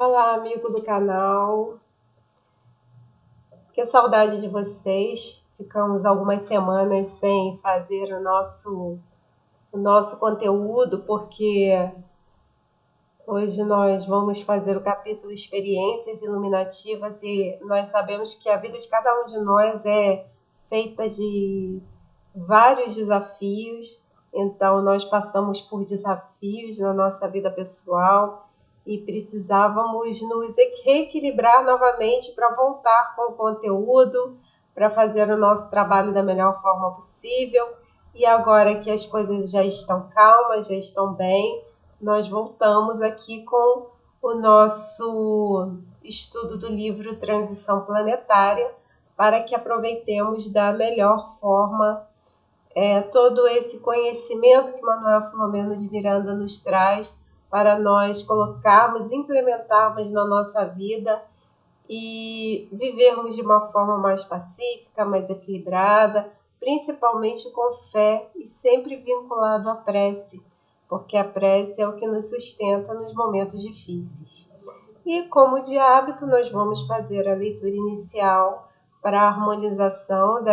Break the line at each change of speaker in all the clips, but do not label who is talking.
Olá, amigo do canal. Que saudade de vocês. Ficamos algumas semanas sem fazer o nosso conteúdo, porque hoje nós vamos fazer o capítulo Experiências Iluminativas e nós sabemos que a vida de cada um de nós é feita de vários desafios. Então, nós passamos por desafios na nossa vida pessoal e precisávamos nos reequilibrar novamente para voltar com o conteúdo, para fazer o nosso trabalho da melhor forma possível. E agora que as coisas já estão calmas, já estão bem, nós voltamos aqui com o nosso estudo do livro Transição Planetária, para que aproveitemos da melhor forma todo esse conhecimento que Manuel Filomeno de Miranda nos traz para nós colocarmos, implementarmos na nossa vida e vivermos de uma forma mais pacífica, mais equilibrada, principalmente com fé e sempre vinculado à prece, porque a prece é o que nos sustenta nos momentos difíceis. E como de hábito, nós vamos fazer a leitura inicial para a harmonização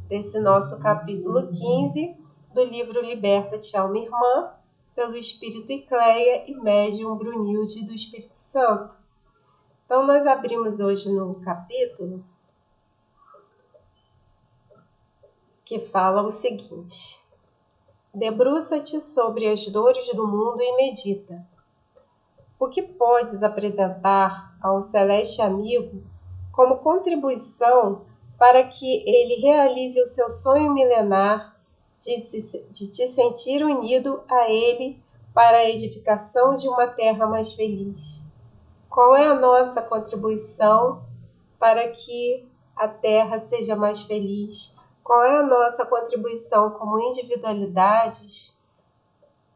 desse nosso capítulo 15 do livro Liberta-te, Alma Irmã, pelo Espírito Icleia e médium Brunilde do Espírito Santo. Então, nós abrimos hoje no capítulo que fala o seguinte: debruça-te sobre as dores do mundo e medita. O que podes apresentar ao celeste amigo como contribuição para que ele realize o seu sonho milenar de te sentir unido a ele para a edificação de uma terra mais feliz? Qual é a nossa contribuição para que a terra seja mais feliz? Qual é a nossa contribuição como individualidades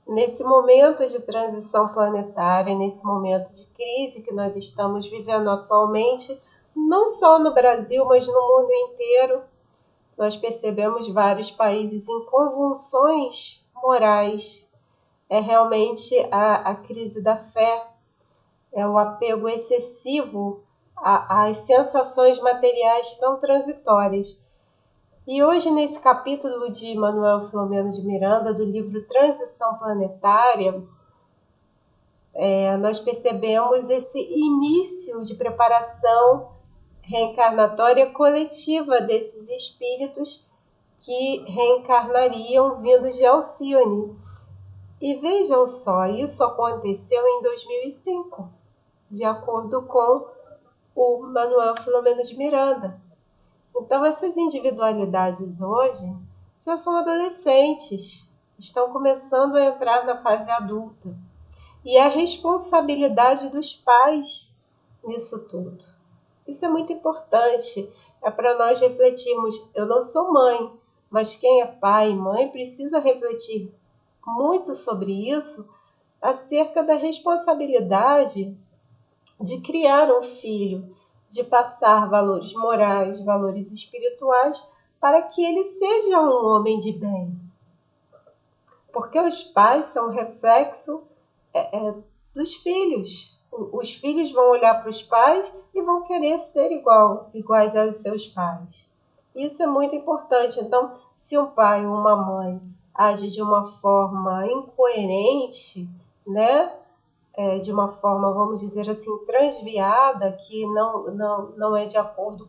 nesse momento de transição planetária, nesse momento de crise que nós estamos vivendo atualmente, não só no Brasil, mas no mundo inteiro? Nós percebemos vários países em convulsões morais. É realmente a crise da fé, é o apego excessivo às sensações materiais tão transitórias. E hoje, nesse capítulo de Manuel Filomeno de Miranda, do livro Transição Planetária, nós percebemos esse início de preparação reencarnatória coletiva desses espíritos que reencarnariam vindos de Alcione. E vejam só, isso aconteceu em 2005, de acordo com o Manuel Filomeno de Miranda. Então, essas individualidades hoje já são adolescentes, estão começando a entrar na fase adulta. E a responsabilidade dos pais nisso tudo. Isso é muito importante, é para nós refletirmos. Eu não sou mãe, mas quem é pai e mãe precisa refletir muito sobre isso, acerca da responsabilidade de criar um filho, de passar valores morais, valores espirituais, para que ele seja um homem de bem. Porque os pais são reflexo dos filhos. Os filhos vão olhar para os pais e vão querer ser iguais aos seus pais. Isso é muito importante. Então, se um pai ou uma mãe age de uma forma incoerente, né? De uma forma, vamos dizer assim, transviada, que não é de acordo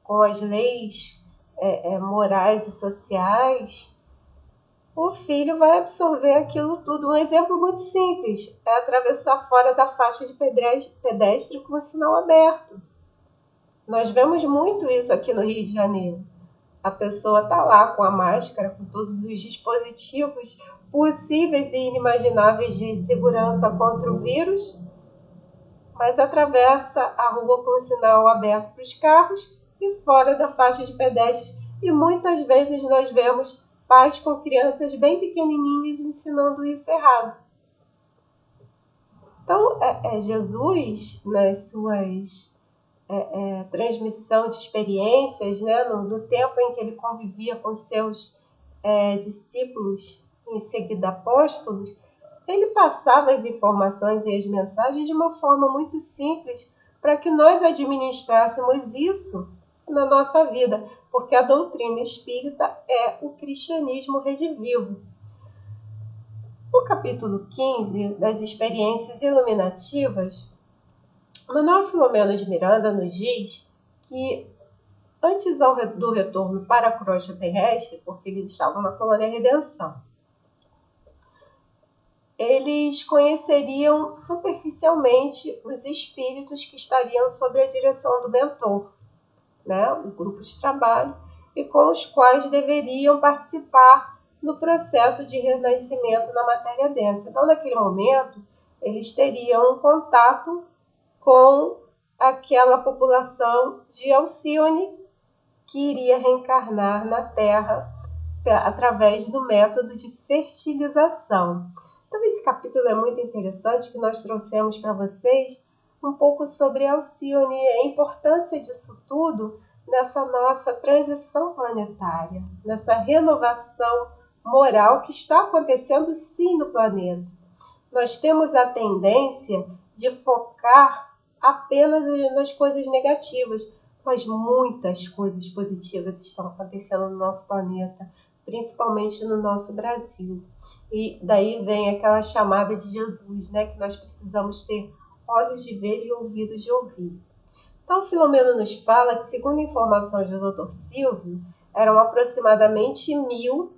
com as leis morais e sociais, o filho vai absorver aquilo tudo. Um exemplo muito simples é atravessar fora da faixa de pedestre com o sinal aberto. Nós vemos muito isso aqui no Rio de Janeiro. A pessoa está lá com a máscara, com todos os dispositivos possíveis e inimagináveis de segurança contra o vírus, mas atravessa a rua com o sinal aberto para os carros e fora da faixa de pedestres. E muitas vezes nós vemos pais com crianças bem pequenininhas ensinando isso errado. Então, Jesus, nas suas transmissão de experiências, né, no tempo em que ele convivia com seus discípulos, em seguida apóstolos, ele passava as informações e as mensagens de uma forma muito simples para que nós administrássemos isso na nossa vida, porque a doutrina espírita é o cristianismo redivivo. No capítulo 15 das experiências iluminativas, Manuel Filomeno de Miranda nos diz que antes do retorno para a crosta terrestre, porque eles estavam na colônia Redenção, eles conheceriam superficialmente os espíritos que estariam sob a direção do mentor, né, o grupo de trabalho, e com os quais deveriam participar no processo de renascimento na matéria densa. Então, naquele momento, eles teriam um contato com aquela população de Alcione que iria reencarnar na Terra através do método de fertilização. Então, esse capítulo é muito interessante, que nós trouxemos para vocês um pouco sobre Alcione e a importância disso tudo nessa nossa transição planetária, nessa renovação moral que está acontecendo sim no planeta. Nós temos a tendência de focar apenas nas coisas negativas, mas muitas coisas positivas estão acontecendo no nosso planeta, principalmente no nosso Brasil. E daí vem aquela chamada de Jesus, né, que nós precisamos ter olhos de ver e ouvidos de ouvir. Então, Filomeno nos fala que, segundo informações do Dr. Silvio, eram aproximadamente 1000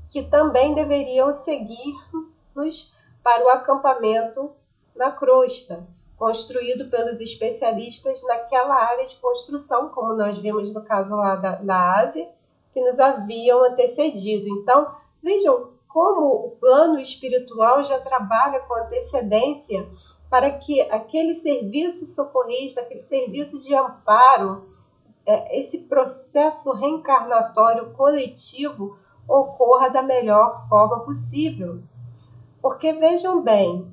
que também deveriam seguir-nos para o acampamento na crosta, construído pelos especialistas naquela área de construção, como nós vimos no caso lá da Ásia, que nos haviam antecedido. Então, vejam como o plano espiritual já trabalha com antecedência para que aquele serviço socorrista, aquele serviço de amparo, esse processo reencarnatório coletivo ocorra da melhor forma possível. Porque, vejam bem,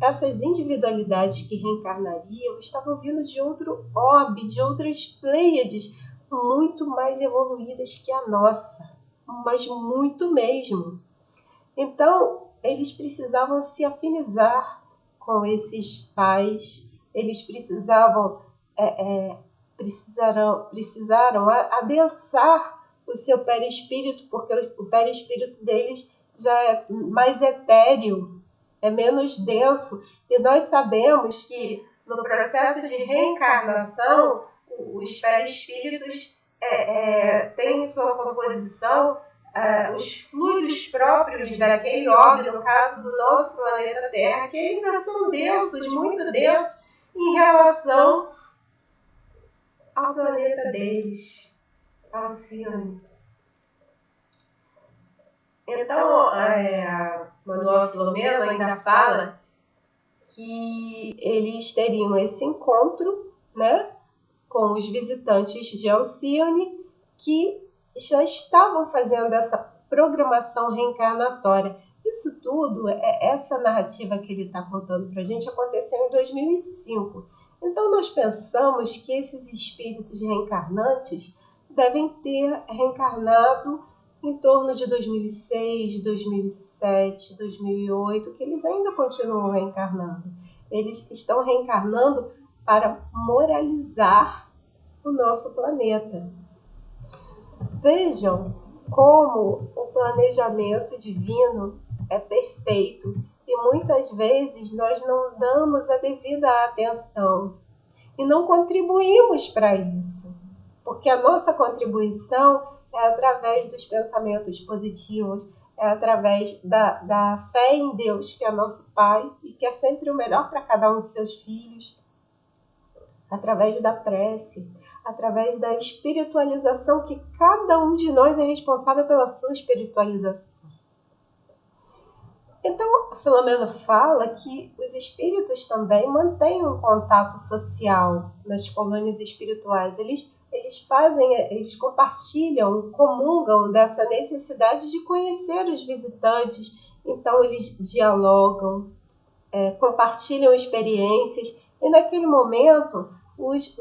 essas individualidades que reencarnariam estavam vindo de outro orbe, de outras pleiades muito mais evoluídas que a nossa, mas muito mesmo. Então, eles precisavam se afinizar com esses pais, eles precisaram adensar o seu perispírito, porque o perispírito deles já é mais etéreo, é menos denso, e nós sabemos que no processo de reencarnação, os perispíritos têm sua composição, os fluidos próprios daquele orbe, no caso do nosso planeta Terra, que ainda são densos, muito densos, em relação ao planeta deles, Alcione. Então, Manuel Filomeno ainda fala que eles teriam esse encontro, né, com os visitantes de Alcione, que já estavam fazendo essa programação reencarnatória. Isso tudo, essa narrativa que ele está contando para a gente, aconteceu em 2005. Então, nós pensamos que esses espíritos reencarnantes devem ter reencarnado em torno de 2006, 2007, 2008, que eles ainda continuam reencarnando. Eles estão reencarnando para moralizar o nosso planeta. Vejam como o planejamento divino é perfeito e muitas vezes nós não damos a devida atenção e não contribuímos para isso, porque a nossa contribuição é através dos pensamentos positivos, é através da fé em Deus, que é nosso Pai e que é sempre o melhor para cada um de seus filhos, através da prece, através da espiritualização, que cada um de nós é responsável pela sua espiritualização. Então, Filomeno fala que os espíritos também mantêm um contato social nas colônias espirituais. Eles compartilham, comungam dessa necessidade de conhecer os visitantes. Então, eles dialogam, compartilham experiências. E naquele momento, os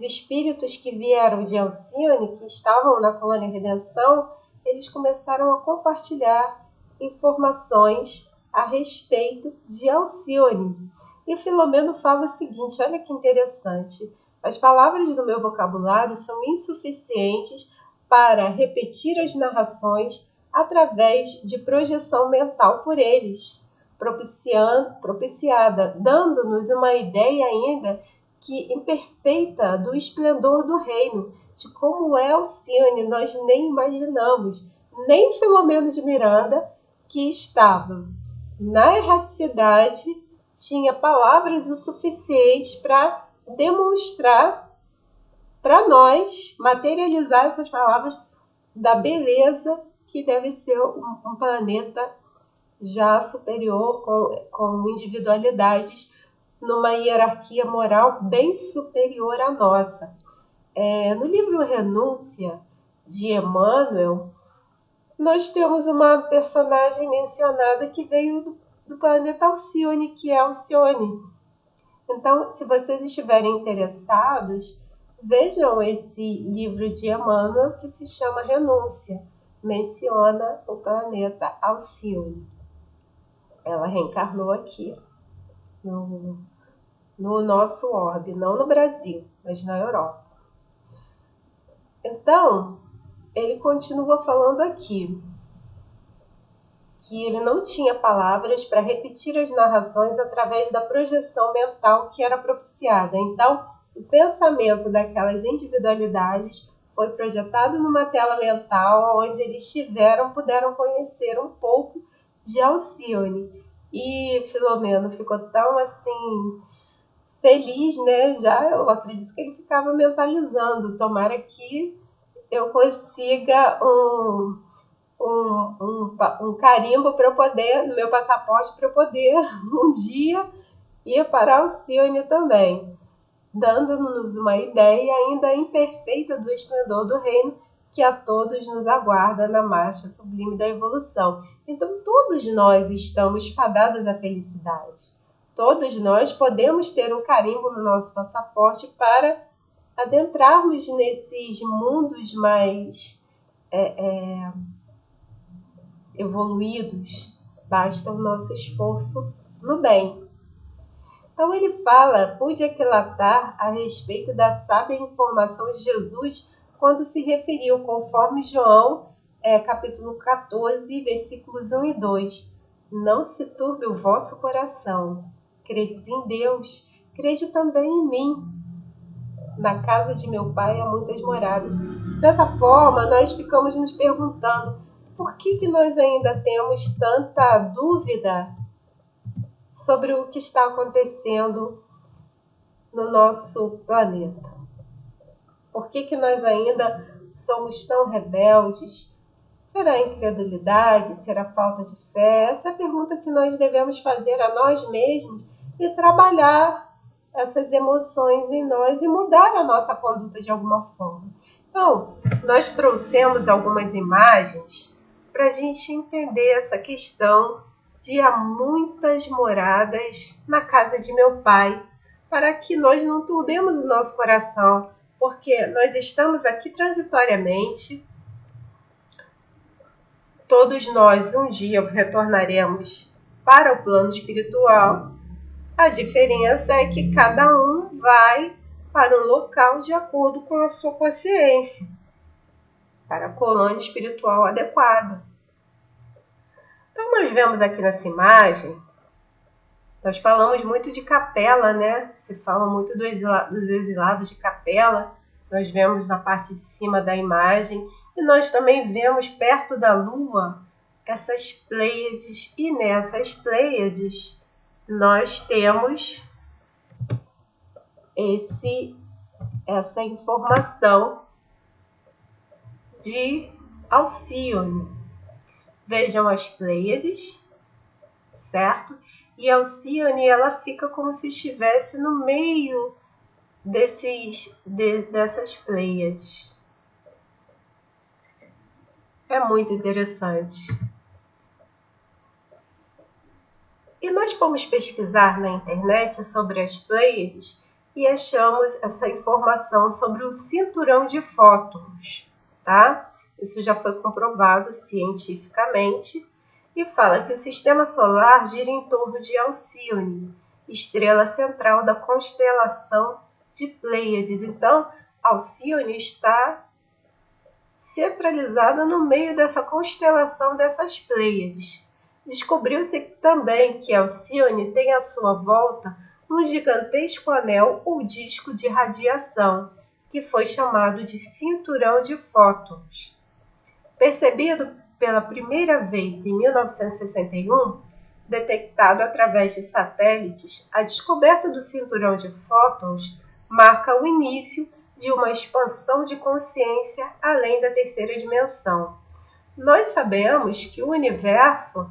espíritos que vieram de Alcione, que estavam na colônia Redenção, eles começaram a compartilhar informações a respeito de Alcione. E Filomeno fala o seguinte, olha que interessante, as palavras do meu vocabulário são insuficientes para repetir as narrações através de projeção mental por eles, propiciada, dando-nos uma ideia ainda que imperfeita do esplendor do reino, de como é Alcione, nós nem imaginamos, nem Filomeno de Miranda, que estava na erraticidade, tinha palavras o suficiente para demonstrar para nós, materializar essas palavras da beleza que deve ser um planeta já superior, com individualidades, numa hierarquia moral bem superior à nossa. No livro Renúncia, de Emmanuel, nós temos uma personagem mencionada que veio do planeta Alcione, que é Alcione. Então, se vocês estiverem interessados, vejam esse livro de Emmanuel que se chama Renúncia. Menciona o planeta Alcione. Ela reencarnou aqui, no nosso orbe, não no Brasil, mas na Europa. Então, ele continua falando aqui que ele não tinha palavras para repetir as narrações através da projeção mental que era propiciada. Então, o pensamento daquelas individualidades foi projetado numa tela mental onde eles puderam conhecer um pouco de Alcione. E Filomeno ficou tão assim feliz, né? Já eu acredito que ele ficava mentalizando. Tomara que eu consiga um carimbo para eu poder, no meu passaporte, para eu poder um dia ir para Alcione também, dando-nos uma ideia ainda imperfeita do esplendor do reino que a todos nos aguarda na marcha sublime da evolução. Então, todos nós estamos fadados à felicidade. Todos nós podemos ter um carimbo no nosso passaporte para adentrarmos nesses mundos mais evoluídos. Basta o nosso esforço no bem. Então ele fala, pude aquilatar a respeito da sábia informação de Jesus quando se referiu, conforme João, capítulo 14, versículos 1 e 2. Não se turbe o vosso coração. Credes em Deus, crede também em mim. Na casa de meu pai há muitas moradas. Dessa forma, nós ficamos nos perguntando por que nós ainda temos tanta dúvida sobre o que está acontecendo no nosso planeta. Por que nós ainda somos tão rebeldes? Será incredulidade? Será falta de fé? Essa é a pergunta que nós devemos fazer a nós mesmos e trabalhar essas emoções em nós e mudar a nossa conduta de alguma forma. Então, nós trouxemos algumas imagens para a gente entender essa questão de há muitas moradas na casa de meu pai, para que nós não turbemos o nosso coração, porque nós estamos aqui transitoriamente. Todos nós um dia retornaremos para o plano espiritual. A diferença é que cada um vai para um local de acordo com a sua consciência, para a colônia espiritual adequada. Então, nós vemos aqui nessa imagem, nós falamos muito de Capela, né? Se fala muito dos exilados de Capela. Nós vemos na parte de cima da imagem. E nós também vemos perto da Lua essas Pleiades. E nessas Pleiades nós temos essa informação de Alcione. Vejam as Pleiades, certo? E Alcione, ela fica como se estivesse no meio dessas Pleiades. É muito interessante. E nós fomos pesquisar na internet sobre as Pleiades e achamos essa informação sobre o cinturão de fótons, tá? Isso já foi comprovado cientificamente. e fala que o sistema solar gira em torno de Alcíone, estrela central da constelação de Pleiades. Então, Alcíone está centralizada no meio dessa constelação dessas Pleiades. Descobriu-se também que Alcíone tem à sua volta um gigantesco anel ou disco de radiação, que foi chamado de cinturão de fótons. Percebido pela primeira vez em 1961, detectado através de satélites, a descoberta do cinturão de fótons marca o início de uma expansão de consciência além da terceira dimensão. Nós sabemos que o universo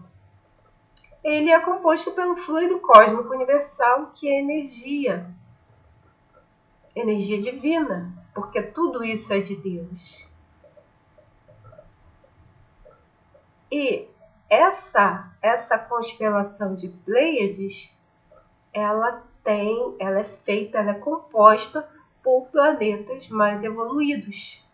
ele é composto pelo fluido cósmico universal, que é energia divina, porque tudo isso é de Deus. E essa constelação de Pleiades, ela é composta por planetas mais evoluídos.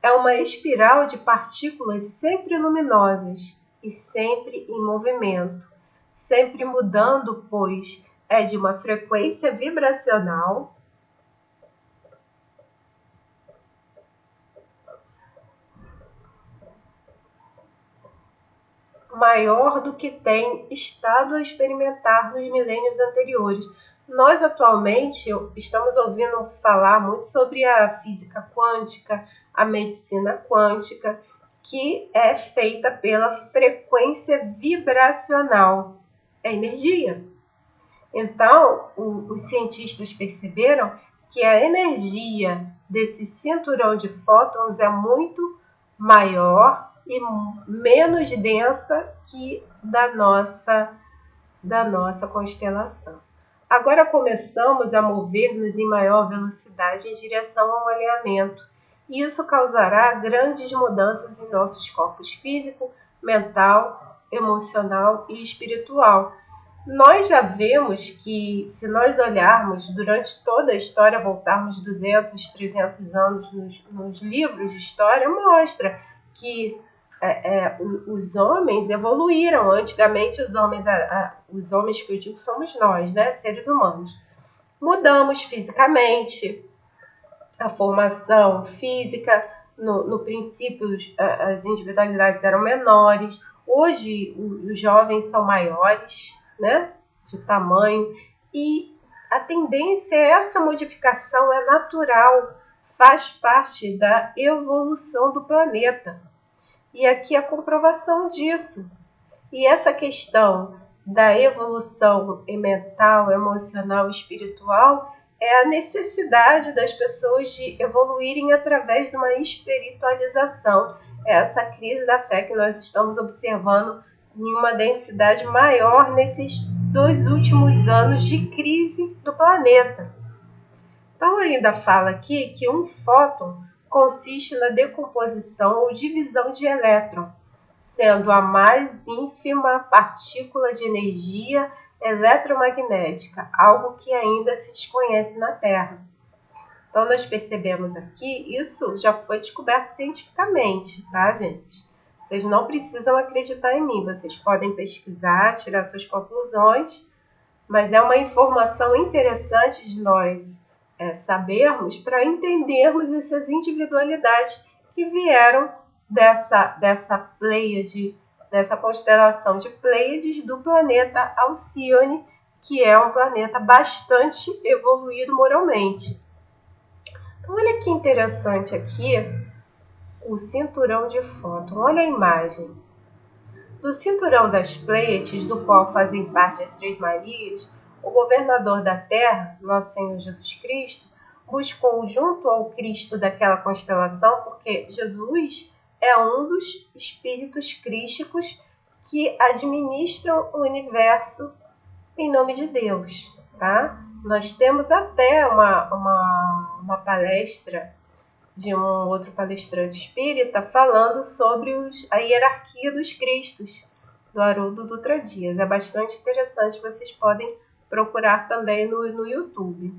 É uma espiral de partículas sempre luminosas e sempre em movimento, sempre mudando, pois é de uma frequência vibracional maior do que tem estado a experimentar nos milênios anteriores. Nós atualmente estamos ouvindo falar muito sobre a física quântica, a medicina quântica, que é feita pela frequência vibracional, é energia. Então, os cientistas perceberam que a energia desse cinturão de fótons é muito maior e menos densa que da nossa constelação. Agora começamos a mover-nos em maior velocidade em direção ao alinhamento. E isso causará grandes mudanças em nossos corpos físico, mental, emocional e espiritual. Nós já vemos que, se nós olharmos durante toda a história, voltarmos 200, 300 anos nos livros de história, mostra que os homens evoluíram. Antigamente, os homens que eu digo somos nós, né, seres humanos. Mudamos fisicamente, a formação física, no princípio as individualidades eram menores. Hoje os jovens são maiores, né, de tamanho, e a tendência é essa modificação, é natural, faz parte da evolução do planeta. E aqui a comprovação disso. E essa questão da evolução mental, emocional e espiritual é a necessidade das pessoas de evoluírem através de uma espiritualização. É essa crise da fé que nós estamos observando em uma densidade maior nesses 2 últimos anos de crise do planeta. Então, ainda fala aqui que um fóton consiste na decomposição ou divisão de elétron, sendo a mais ínfima partícula de energia eletromagnética, algo que ainda se desconhece na Terra. Então, nós percebemos aqui, isso já foi descoberto cientificamente, tá, gente? Vocês não precisam acreditar em mim, vocês podem pesquisar, tirar suas conclusões, mas é uma informação interessante de nós sabermos para entendermos essas individualidades que vieram dessa Pleiade, dessa constelação de Pleiades do planeta Alcíone, que é um planeta bastante evoluído moralmente. Então, olha que interessante aqui o cinturão de fóton. Olha a imagem. Do cinturão das Pleiades, do qual fazem parte as Três Marias, o governador da Terra, nosso Senhor Jesus Cristo, buscou junto ao Cristo daquela constelação, porque Jesus é um dos espíritos crísticos que administram o universo em nome de Deus, tá? Nós temos até uma palestra de um outro palestrante espírita falando sobre a hierarquia dos Cristos, do Haroldo Dutra Dias. É bastante interessante, vocês podem procurar também no YouTube.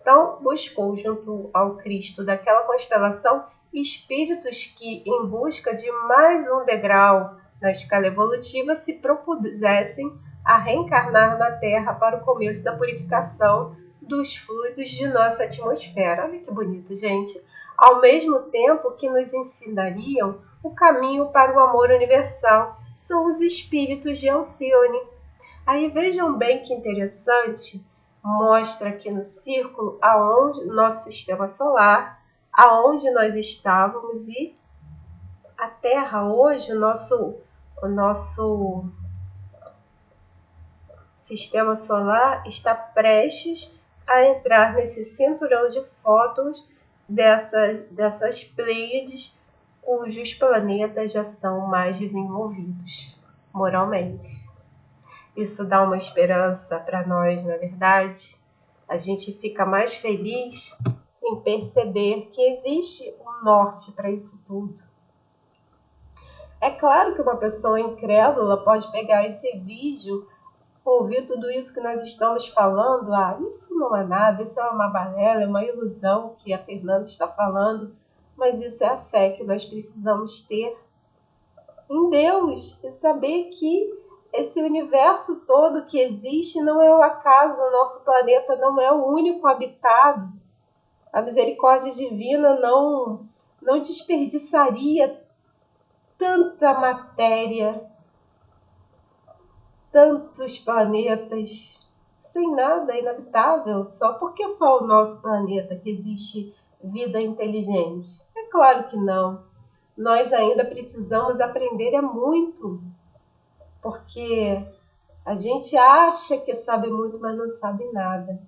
Então, buscou junto ao Cristo daquela constelação espíritos que, em busca de mais um degrau na escala evolutiva, se propusessem a reencarnar na Terra para o começo da purificação dos fluidos de nossa atmosfera. Olha que bonito, gente! Ao mesmo tempo que nos ensinariam o caminho para o amor universal, são os espíritos de Alcione. Aí vejam bem que interessante, mostra aqui no círculo aonde nosso sistema solar, aonde nós estávamos, e a Terra hoje, o nosso sistema solar está prestes a entrar nesse cinturão de fótons dessas Pleiades, cujos planetas já são mais desenvolvidos moralmente. Isso dá uma esperança para nós, na verdade. A gente fica mais feliz em perceber que existe um norte para isso tudo. É claro que uma pessoa incrédula pode pegar esse vídeo, ouvir tudo isso que nós estamos falando. Isso não é nada, isso é uma balela, é uma ilusão que a Fernanda está falando. Mas isso é a fé que nós precisamos ter em Deus e saber que esse universo todo que existe não é o acaso, o nosso planeta não é o único habitado. A misericórdia divina não desperdiçaria tanta matéria, tantos planetas, sem nada, inabitável, só porque só o nosso planeta que existe vida inteligente. É claro que não. Nós ainda precisamos aprender muito, porque a gente acha que sabe muito, mas não sabe nada.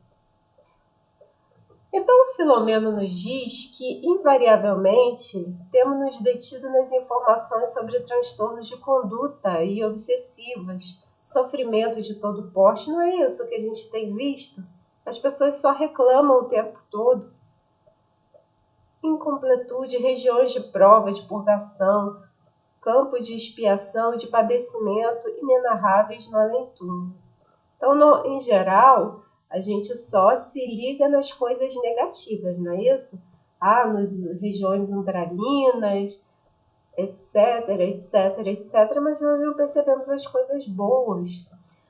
Então, o Filomeno nos diz que, invariavelmente, temos nos detido nas informações sobre transtornos de conduta e obsessivas, sofrimento de todo porte. Não é isso que a gente tem visto? As pessoas só reclamam o tempo todo. Incompletude, regiões de prova, de purgação, campos de expiação e de padecimento inenarráveis no além-túmulo. Então, em geral, a gente só se liga nas coisas negativas, não é isso? Nas regiões umbralinas, etc, etc, etc, mas nós não percebemos as coisas boas,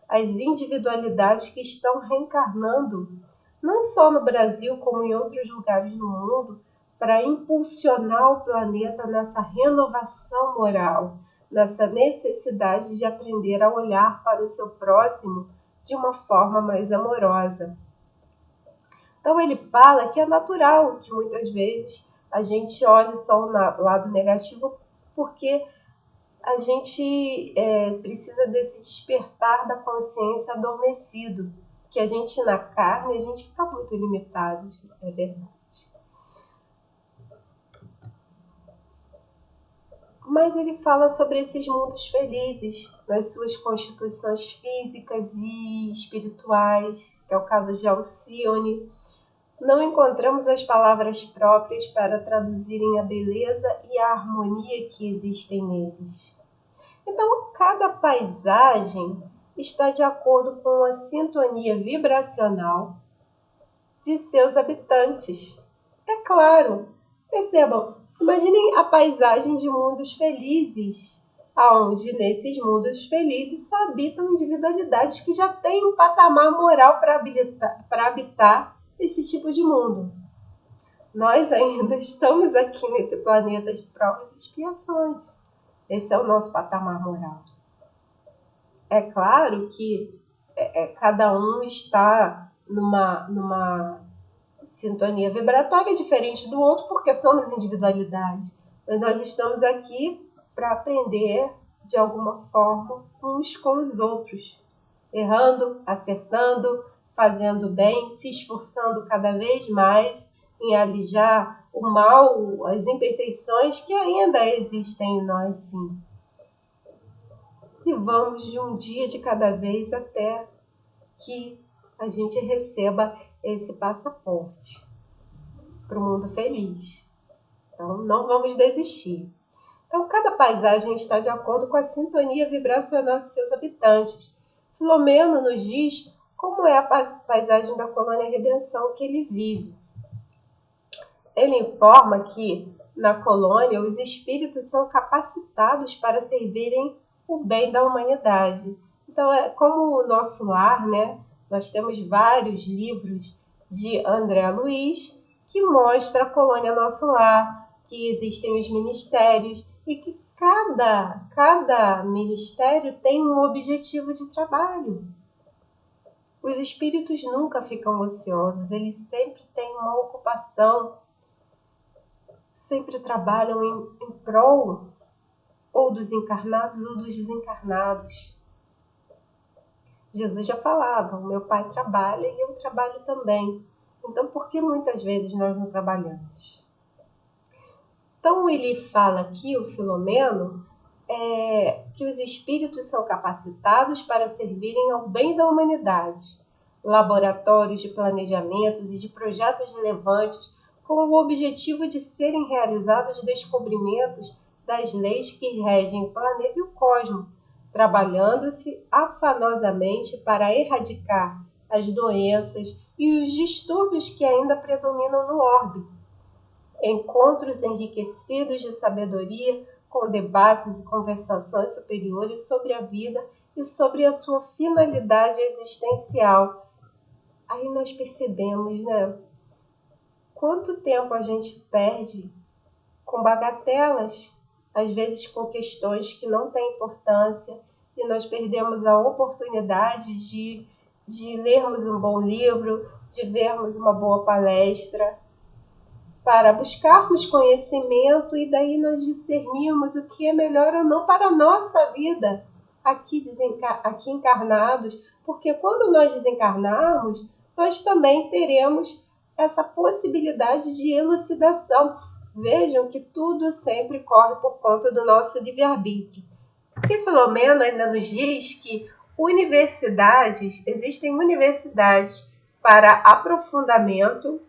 as individualidades que estão reencarnando, não só no Brasil, como em outros lugares do mundo, para impulsionar o planeta nessa renovação moral, nessa necessidade de aprender a olhar para o seu próximo de uma forma mais amorosa. Então ele fala que é natural que muitas vezes a gente olhe só o lado negativo, porque a gente precisa desse despertar da consciência adormecido, que a gente na carne, a gente fica muito limitado, é verdade. Mas ele fala sobre esses mundos felizes, nas suas constituições físicas e espirituais, que é o caso de Alcione. Não encontramos as palavras próprias para traduzirem a beleza e a harmonia que existem neles. Então, cada paisagem está de acordo com a sintonia vibracional de seus habitantes. É claro, percebam, imaginem a paisagem de mundos felizes, onde nesses mundos felizes só habitam individualidades que já têm um patamar moral para habitar esse tipo de mundo. Nós ainda estamos aqui nesse planeta de provas e expiações. Esse é o nosso patamar moral. É claro que cada um está numa sintonia vibratória diferente do outro, porque somos individualidades. Mas nós estamos aqui para aprender de alguma forma uns com os outros, errando, acertando, fazendo bem, se esforçando cada vez mais em alijar o mal, as imperfeições que ainda existem em nós, sim. E vamos de um dia de cada vez até que a gente receba esse passaporte para o mundo feliz. Então, não vamos desistir. Então, cada paisagem está de acordo com a sintonia vibracional de seus habitantes. Filomeno nos diz como é a paisagem da colônia Redenção que ele vive. Ele informa que na colônia, os espíritos são capacitados para servirem o bem da humanidade. Então, é como o Nosso Lar, né? Nós temos vários livros de André Luiz que mostra a colônia Nosso Lar, que existem os ministérios e que cada ministério tem um objetivo de trabalho. Os espíritos nunca ficam ociosos, eles sempre têm uma ocupação, sempre trabalham em prol ou dos encarnados ou dos desencarnados. Jesus já falava, o meu Pai trabalha e eu trabalho também. Então, por que muitas vezes nós não trabalhamos? Então, ele fala aqui, o Filomeno, que os espíritos são capacitados para servirem ao bem da humanidade, laboratórios de planejamentos e de projetos relevantes com o objetivo de serem realizados descobrimentos das leis que regem o planeta e o cosmos, trabalhando-se afanosamente para erradicar as doenças e os distúrbios que ainda predominam no orbe. Encontros enriquecidos de sabedoria, com debates e conversações superiores sobre a vida e sobre a sua finalidade existencial. Aí nós percebemos, né? Quanto tempo a gente perde com bagatelas, às vezes com questões que não têm importância, e nós perdemos a oportunidade de lermos um bom livro, de vermos uma boa palestra, para buscarmos conhecimento e daí nós discernirmos o que é melhor ou não para a nossa vida aqui encarnados, porque quando nós desencarnarmos, nós também teremos essa possibilidade de elucidação. Vejam que tudo sempre corre por conta do nosso livre-arbítrio. E Filomeno ainda nos diz que existem universidades para aprofundamento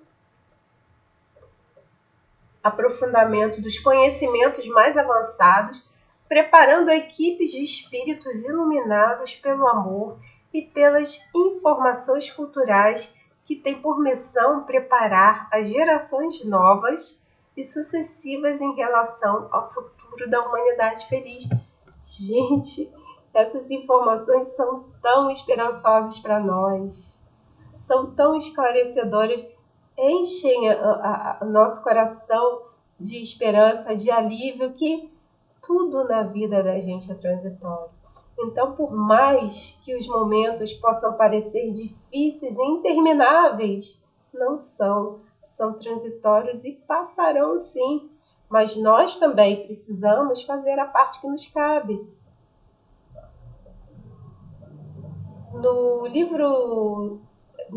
dos conhecimentos mais avançados, preparando equipes de espíritos iluminados pelo amor e pelas informações culturais que têm por missão preparar as gerações novas e sucessivas em relação ao futuro da humanidade feliz. Gente, essas informações são tão esperançosas para nós, são tão esclarecedoras, enchem o nosso coração de esperança, de alívio, que tudo na vida da gente é transitório. Então, por mais que os momentos possam parecer difíceis e intermináveis, não são transitórios e passarão sim. Mas nós também precisamos fazer a parte que nos cabe. No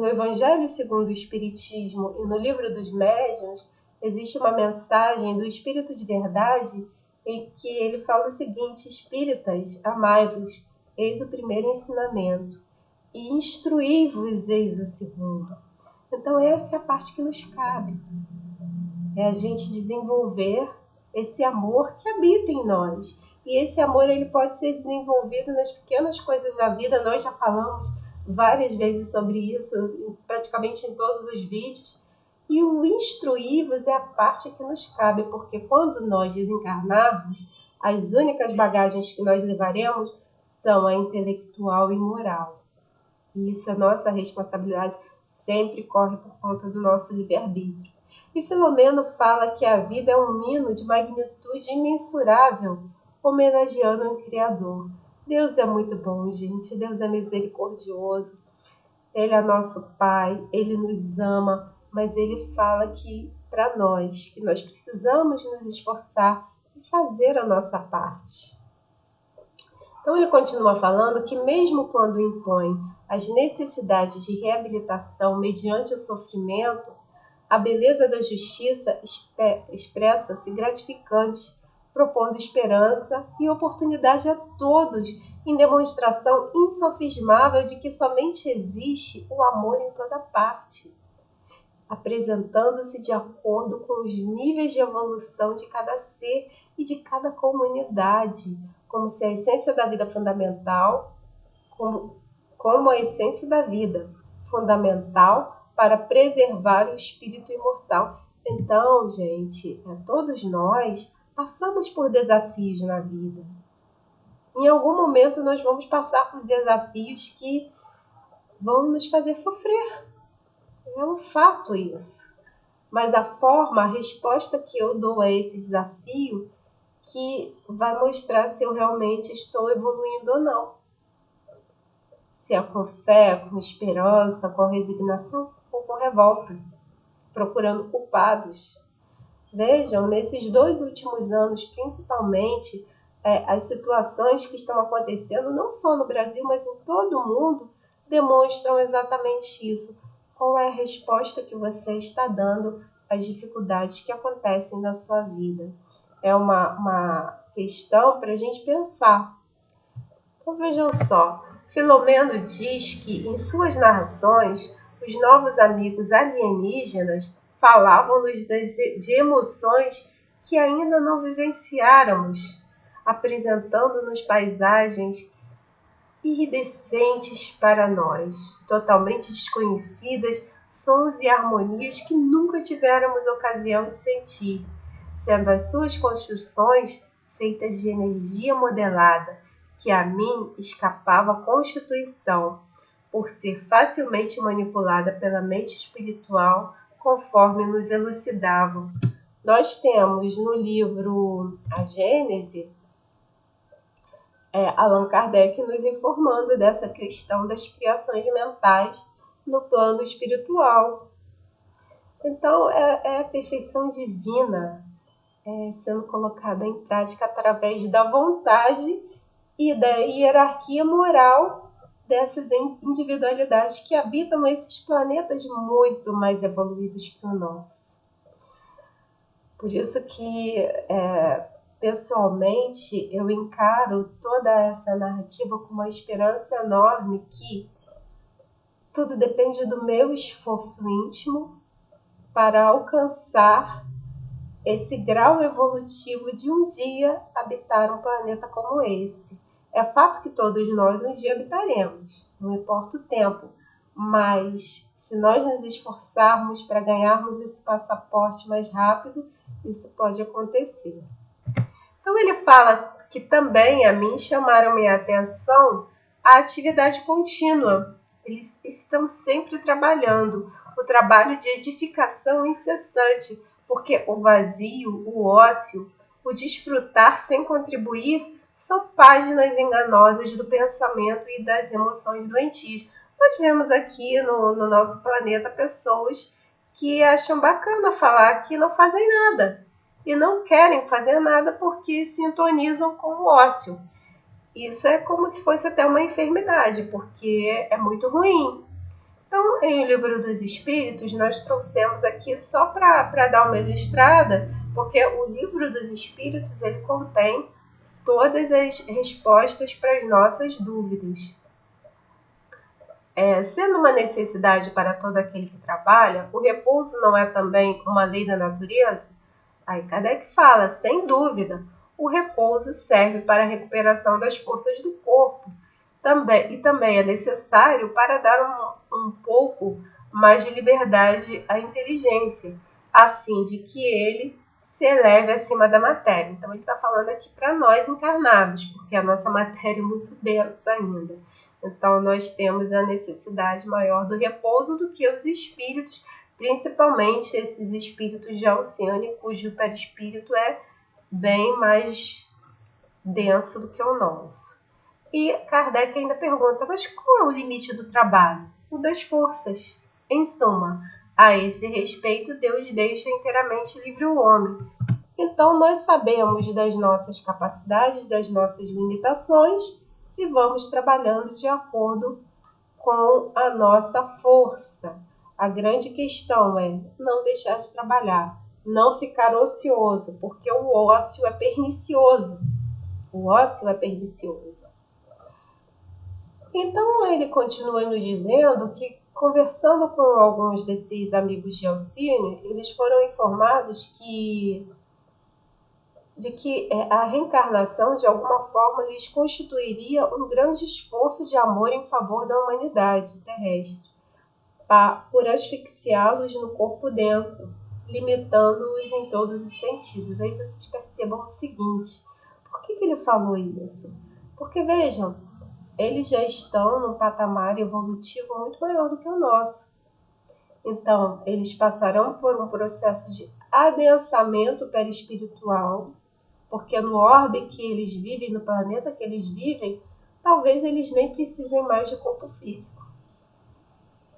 Evangelho segundo o Espiritismo e no Livro dos Médiuns, existe uma mensagem do Espírito de Verdade em que ele fala o seguinte: espíritas, amai-vos, eis o primeiro ensinamento, e instruí-vos, eis o segundo. Então essa é a parte que nos cabe. É a gente desenvolver esse amor que habita em nós. E esse amor ele pode ser desenvolvido nas pequenas coisas da vida. Nós já falamos várias vezes sobre isso, praticamente em todos os vídeos. E o instruí-vos é a parte que nos cabe, porque quando nós desencarnarmos, as únicas bagagens que nós levaremos são a intelectual e moral. E isso é nossa responsabilidade, sempre corre por conta do nosso livre-arbítrio. E Filomeno fala que a vida é um hino de magnitude imensurável, homenageando o Criador. Deus é muito bom, gente. Deus é misericordioso. Ele é nosso Pai, Ele nos ama, mas Ele fala que para nós, que nós precisamos nos esforçar e fazer a nossa parte. Então ele continua falando que mesmo quando impõe as necessidades de reabilitação mediante o sofrimento, a beleza da justiça expressa-se gratificante, propondo esperança e oportunidade a todos, em demonstração insofismável de que somente existe o amor em toda parte, apresentando-se de acordo com os níveis de evolução de cada ser e de cada comunidade, como se a essência da vida fundamental, como a essência da vida fundamental para preservar o espírito imortal. Então, gente, todos nós passamos por desafios na vida. Em algum momento nós vamos passar por desafios que vão nos fazer sofrer. É um fato isso. Mas a resposta que eu dou a esse desafio que vai mostrar se eu realmente estou evoluindo ou não. Se é com fé, com esperança, com resignação ou com revolta, procurando culpados. Vejam, nesses 2 últimos anos, principalmente, as situações que estão acontecendo, não só no Brasil, mas em todo o mundo, demonstram exatamente isso. Qual é a resposta que você está dando às dificuldades que acontecem na sua vida? É uma questão para a gente pensar. Então vejam só, Filomeno diz que em suas narrações, os novos amigos alienígenas falavam-nos de emoções que ainda não vivenciáramos, apresentando-nos paisagens iridescentes para nós, totalmente desconhecidas, sons e harmonias que nunca tivéramos ocasião de sentir, sendo as suas construções feitas de energia modelada, que a mim escapava a constituição, por ser facilmente manipulada pela mente espiritual, conforme nos elucidavam. Nós temos no livro A Gênese, Allan Kardec nos informando dessa questão das criações mentais no plano espiritual. Então, é a perfeição divina sendo colocada em prática através da vontade e da hierarquia moral dessas individualidades que habitam esses planetas muito mais evoluídos que o nosso. Por isso que, pessoalmente, eu encaro toda essa narrativa com uma esperança enorme que tudo depende do meu esforço íntimo para alcançar esse grau evolutivo de um dia habitar um planeta como esse. É fato que todos nós um dia habitaremos, não importa o tempo, mas se nós nos esforçarmos para ganharmos esse passaporte mais rápido, isso pode acontecer. Então ele fala que também a mim chamaram minha atenção a atividade contínua. Eles estão sempre trabalhando, o trabalho de edificação incessante, porque o vazio, o ócio, o desfrutar sem contribuir são páginas enganosas do pensamento e das emoções doentias. Nós vemos aqui no nosso planeta pessoas que acham bacana falar que não fazem nada e não querem fazer nada porque sintonizam com o ócio. Isso é como se fosse até uma enfermidade, porque é muito ruim. Então, em O Livro dos Espíritos, nós trouxemos aqui só para dar uma ilustrada, porque o Livro dos Espíritos ele contém todas as respostas para as nossas dúvidas. Sendo uma necessidade para todo aquele que trabalha, o repouso não é também uma lei da natureza? Aí Kardec fala, sem dúvida, o repouso serve para a recuperação das forças do corpo. Também é necessário para dar um pouco mais de liberdade à inteligência, a fim de que ele se eleve acima da matéria. Então ele está falando aqui para nós encarnados, porque a nossa matéria é muito densa ainda. Então nós temos a necessidade maior do repouso do que os espíritos, principalmente esses espíritos de Alcione, cujo perispírito é bem mais denso do que o nosso. E Kardec ainda pergunta, mas qual é o limite do trabalho? O das forças. Em suma, a esse respeito, Deus deixa inteiramente livre o homem. Então, nós sabemos das nossas capacidades, das nossas limitações e vamos trabalhando de acordo com a nossa força. A grande questão é não deixar de trabalhar, não ficar ocioso, porque o ócio é pernicioso. O ócio é pernicioso. Então, ele continua nos dizendo que, conversando com alguns desses amigos de Alcione, eles foram informados de que a reencarnação, de alguma forma, lhes constituiria um grande esforço de amor em favor da humanidade terrestre, por asfixiá-los no corpo denso, limitando-os em todos os sentidos. Aí vocês percebam o seguinte: por que ele falou isso? Porque, vejam, eles já estão num patamar evolutivo muito maior do que o nosso. Então, eles passarão por um processo de adensamento perispiritual, porque no orbe que eles vivem, no planeta que eles vivem, talvez eles nem precisem mais de corpo físico.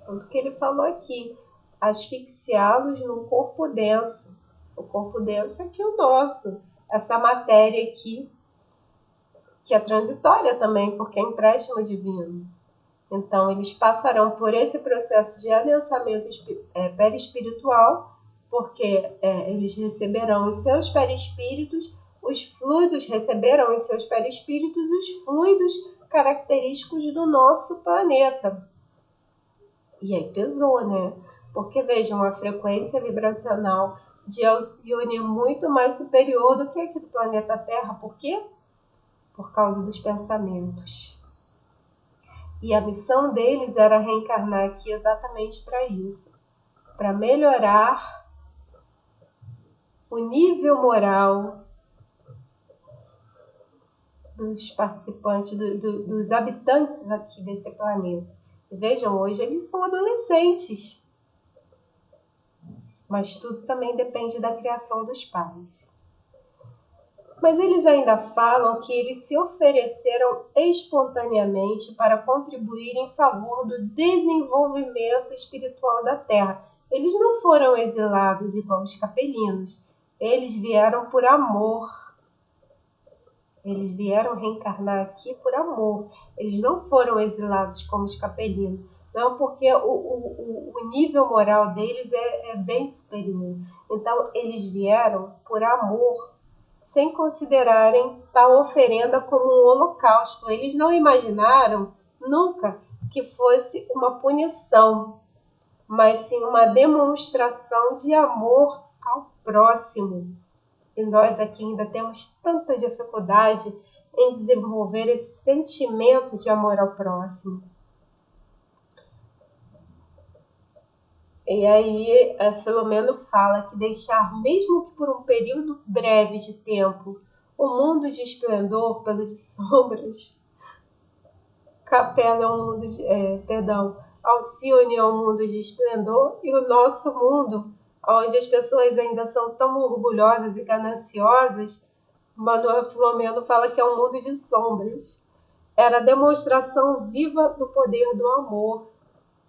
Tanto que ele falou aqui, asfixiá-los num corpo denso. O corpo denso é que o nosso, essa matéria aqui, que é transitória também, porque é empréstimo divino. Então, eles passarão por esse processo de adensamento perispiritual, porque eles receberão em seus perispíritos, os fluidos receberão em seus perispíritos os fluidos característicos do nosso planeta. E aí pesou, né? Porque, vejam, a frequência vibracional de Alcione é muito mais superior do que aqui do planeta Terra. Por quê? Por causa dos pensamentos. E a missão deles era reencarnar aqui exatamente para isso. Para melhorar o nível moral dos participantes, dos habitantes aqui desse planeta. E vejam, hoje eles são adolescentes. Mas tudo também depende da criação dos pais. Mas eles ainda falam que eles se ofereceram espontaneamente para contribuir em favor do desenvolvimento espiritual da Terra. Eles não foram exilados igual os capelinos. Eles vieram por amor. Eles vieram reencarnar aqui por amor. Eles não foram exilados como os capelinos. Não, porque o nível moral deles é bem superior. Então, eles vieram por amor, sem considerarem tal oferenda como um holocausto. Eles não imaginaram nunca que fosse uma punição, mas sim uma demonstração de amor ao próximo. E nós aqui ainda temos tanta dificuldade em desenvolver esse sentimento de amor ao próximo. E aí, a Filomeno fala que deixar, mesmo que por um período breve de tempo, o mundo de esplendor pelo de sombras, Capela é um mundo de, Alcione é um mundo de esplendor, e o nosso mundo, onde as pessoas ainda são tão orgulhosas e gananciosas, Manuel Filomeno fala que é um mundo de sombras. Era a demonstração viva do poder do amor.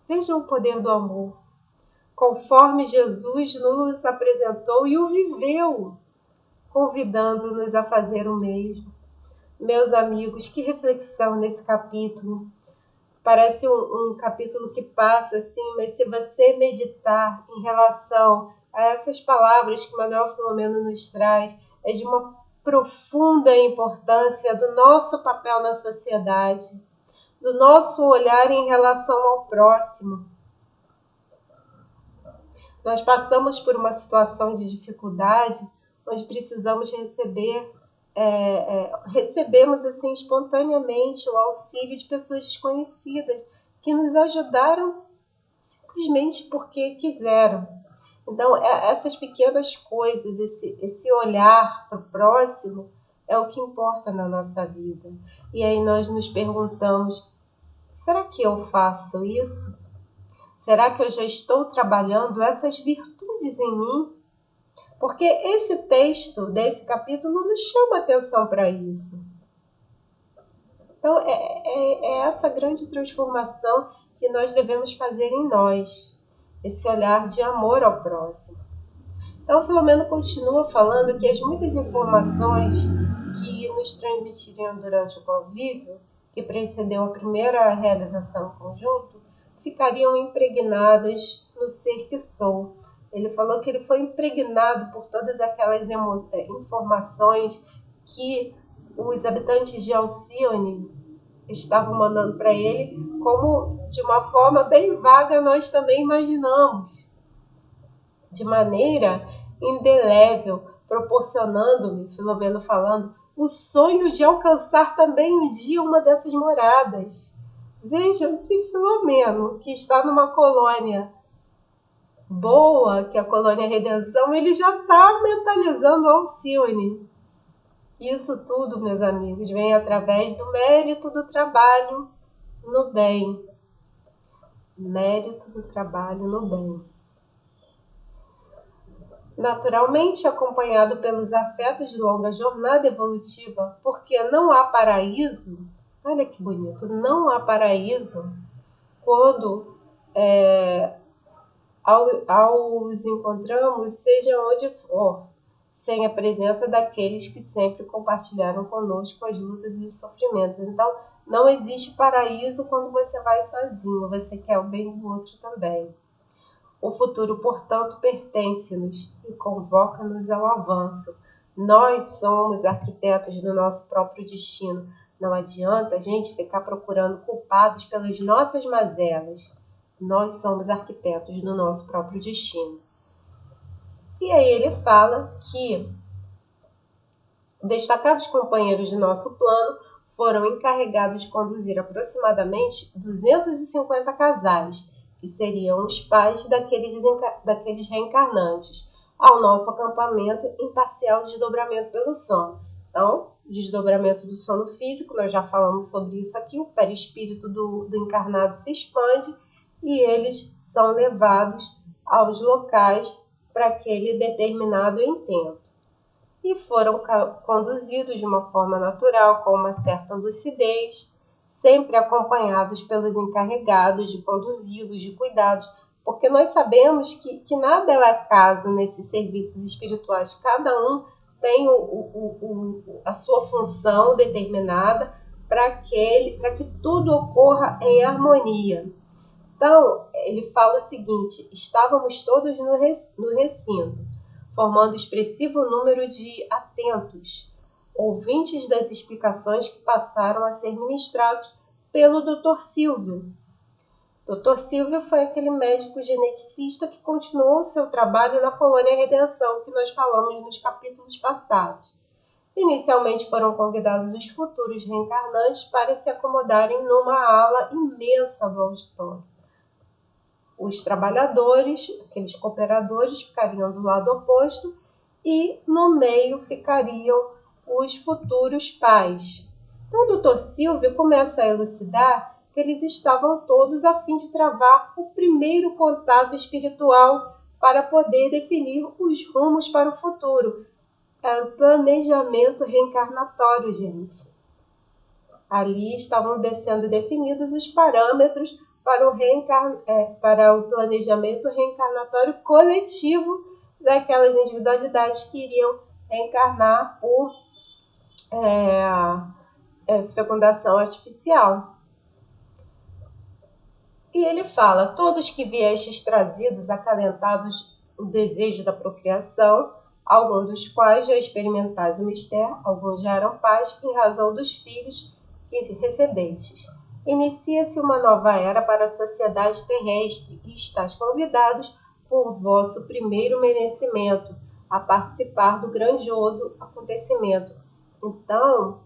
Vejam o poder do amor. Conforme Jesus nos apresentou e o viveu, convidando-nos a fazer o mesmo. Meus amigos, que reflexão nesse capítulo. Parece um capítulo que passa assim, mas se você meditar em relação a essas palavras que Manuel Filomeno nos traz, é de uma profunda importância do nosso papel na sociedade, do nosso olhar em relação ao próximo. Nós passamos por uma situação de dificuldade, onde precisamos recebemos assim espontaneamente o auxílio de pessoas desconhecidas que nos ajudaram simplesmente porque quiseram. Então, essas pequenas coisas, esse olhar para o próximo é o que importa na nossa vida. E aí nós nos perguntamos, será que eu faço isso? Será que eu já estou trabalhando essas virtudes em mim? Porque esse texto desse capítulo nos chama atenção para isso. Então, é essa grande transformação que nós devemos fazer em nós. Esse olhar de amor ao próximo. Então, Filomeno continua falando que as muitas informações que nos transmitiriam durante o convívio, que precedeu a primeira realização em conjunto, ficariam impregnadas no ser que sou. Ele falou que ele foi impregnado por todas aquelas informações que os habitantes de Alcione estavam mandando para ele, como de uma forma bem vaga nós também imaginamos, de maneira indelével, proporcionando-me, Filomeno falando, o sonho de alcançar também um dia uma dessas moradas. Vejam, se Filomeno, que está numa colônia boa, que é a Colônia Redenção, ele já está mentalizando Alcione. Isso tudo, meus amigos, vem através do mérito do trabalho no bem. Mérito do trabalho no bem. Naturalmente acompanhado pelos afetos de longa jornada evolutiva, porque não há paraíso, olha que bonito, não há paraíso quando ao os encontramos, seja onde for, sem a presença daqueles que sempre compartilharam conosco as lutas e os sofrimentos. Então, não existe paraíso quando você vai sozinho, você quer o bem do outro também. O futuro, portanto, pertence-nos e convoca-nos ao avanço. Nós somos arquitetos do nosso próprio destino. Não adianta a gente ficar procurando culpados pelas nossas mazelas. Nós somos arquitetos do nosso próprio destino. E aí ele fala que destacados companheiros de nosso plano foram encarregados de conduzir aproximadamente 250 casais, que seriam os pais daqueles reencarnantes, ao nosso acampamento em parcial desdobramento pelo sono. Então, desdobramento do sono físico, nós já falamos sobre isso aqui, o perispírito do encarnado se expande e eles são levados aos locais para aquele determinado intento. E foram conduzidos de uma forma natural, com uma certa lucidez, sempre acompanhados pelos encarregados de conduzi-los, de cuidados, porque nós sabemos que nada é acaso nesses serviços espirituais, cada um tem a sua função determinada para que tudo ocorra em harmonia. Então, ele fala o seguinte: estávamos todos no recinto, formando expressivo número de atentos, ouvintes das explicações que passaram a ser ministrados pelo Dr. Silvio. Dr. Silvio foi aquele médico geneticista que continuou seu trabalho na Colônia Redenção, que nós falamos nos capítulos passados. Inicialmente foram convidados os futuros reencarnantes para se acomodarem numa ala imensa do auditório. Os trabalhadores, aqueles cooperadores, ficariam do lado oposto e no meio ficariam os futuros pais. Então, o Dr. Silvio começa a elucidar que eles estavam todos a fim de travar o primeiro contato espiritual para poder definir os rumos para o futuro. É o planejamento reencarnatório, gente. Ali estavam sendo definidos os parâmetros para o planejamento reencarnatório coletivo daquelas individualidades que iriam reencarnar por fecundação artificial. E ele fala: todos que viestes trazidos, acalentados o desejo da procriação, alguns dos quais já experimentais o mistério, alguns já eram pais em razão dos filhos que recebestes. Inicia-se uma nova era para a sociedade terrestre e estáis convidados por vosso primeiro merecimento a participar do grandioso acontecimento. Então,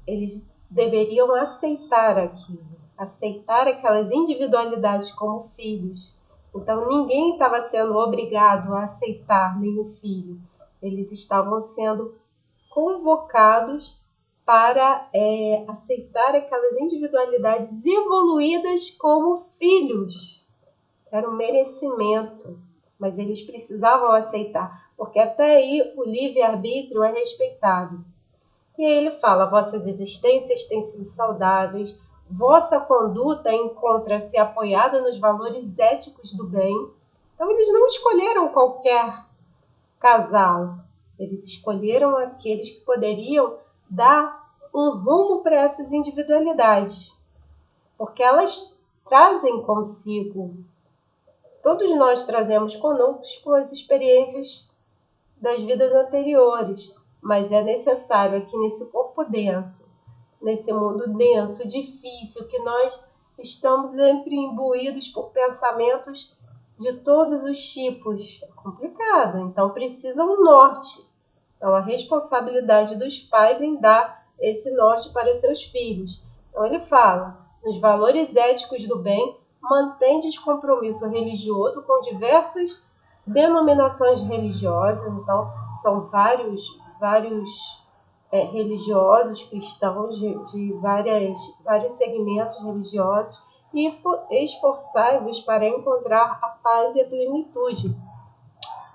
eles deveriam aceitar aquilo, aceitar aquelas individualidades como filhos. Então, ninguém estava sendo obrigado a aceitar nenhum filho. Eles estavam sendo convocados para aceitar aquelas individualidades evoluídas como filhos. Era um merecimento, mas eles precisavam aceitar, porque até aí o livre-arbítrio é respeitado. E aí ele fala: vossas existências têm sido saudáveis, vossa conduta encontra-se apoiada nos valores éticos do bem. Então eles não escolheram qualquer casal, eles escolheram aqueles que poderiam dar um rumo para essas individualidades, porque elas trazem consigo, todos nós trazemos conosco as experiências das vidas anteriores, mas é necessário aqui nesse corpo denso, nesse mundo denso, difícil, que nós estamos sempre imbuídos por pensamentos de todos os tipos. É complicado, então precisa um norte. Então, a responsabilidade dos pais em dar esse norte para seus filhos. Então, ele fala: nos valores éticos do bem, mantém descompromisso religioso com diversas denominações religiosas. Então, são vários religiosos cristãos de vários segmentos religiosos, e esforçai-vos para encontrar a paz e a plenitude.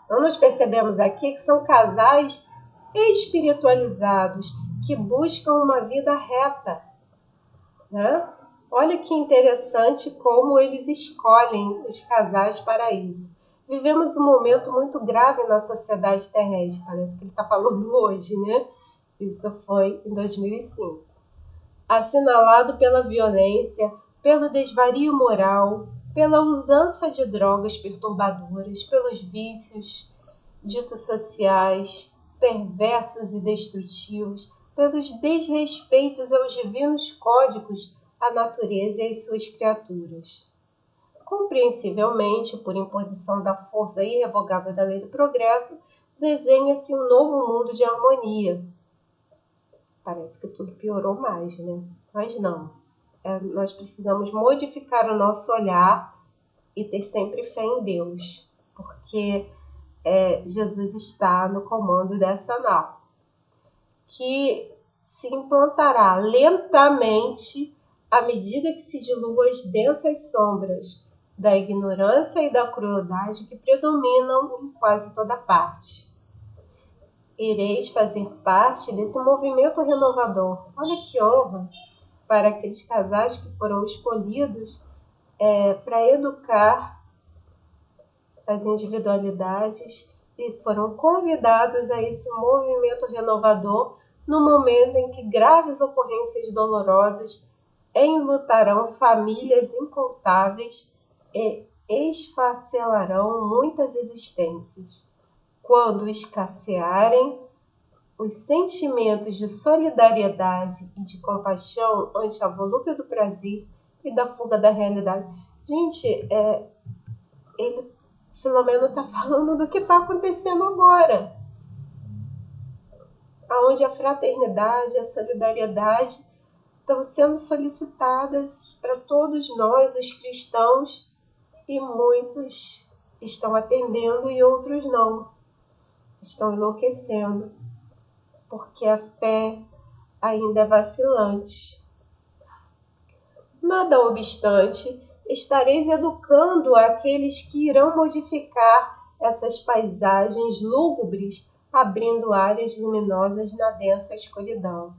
Então, nós percebemos aqui que são casais espiritualizados que buscam uma vida reta, né? Olha que interessante como eles escolhem os casais para isso. Vivemos um momento muito grave na sociedade terrestre, parece que ele está falando hoje, né? Isso foi em 2005. Assinalado pela violência, pelo desvario moral, pela usança de drogas perturbadoras, pelos vícios ditos sociais, perversos e destrutivos, pelos desrespeitos aos divinos códigos, à natureza e às suas criaturas. Compreensivelmente, por imposição da força irrevogável da lei do progresso, desenha-se um novo mundo de harmonia. Parece que tudo piorou mais, né? Mas não. Nós precisamos modificar o nosso olhar e ter sempre fé em Deus, porque Jesus está no comando dessa nau, que se implantará lentamente à medida que se diluam as densas sombras da ignorância e da crueldade que predominam em quase toda parte. Ireis fazer parte desse movimento renovador. Olha que honra para aqueles casais que foram escolhidos para educar as individualidades e foram convidados a esse movimento renovador no momento em que graves ocorrências dolorosas enlutarão famílias incontáveis e esfacelarão muitas existências. Quando escassearem os sentimentos de solidariedade e de compaixão ante a volúpia do prazer e da fuga da realidade. Gente, Filomeno está falando do que está acontecendo agora, onde a fraternidade e a solidariedade estão sendo solicitadas para todos nós, os cristãos, e muitos estão atendendo e outros não. Estão enlouquecendo, porque a fé ainda é vacilante. Nada obstante, estareis educando aqueles que irão modificar essas paisagens lúgubres, abrindo áreas luminosas na densa escuridão.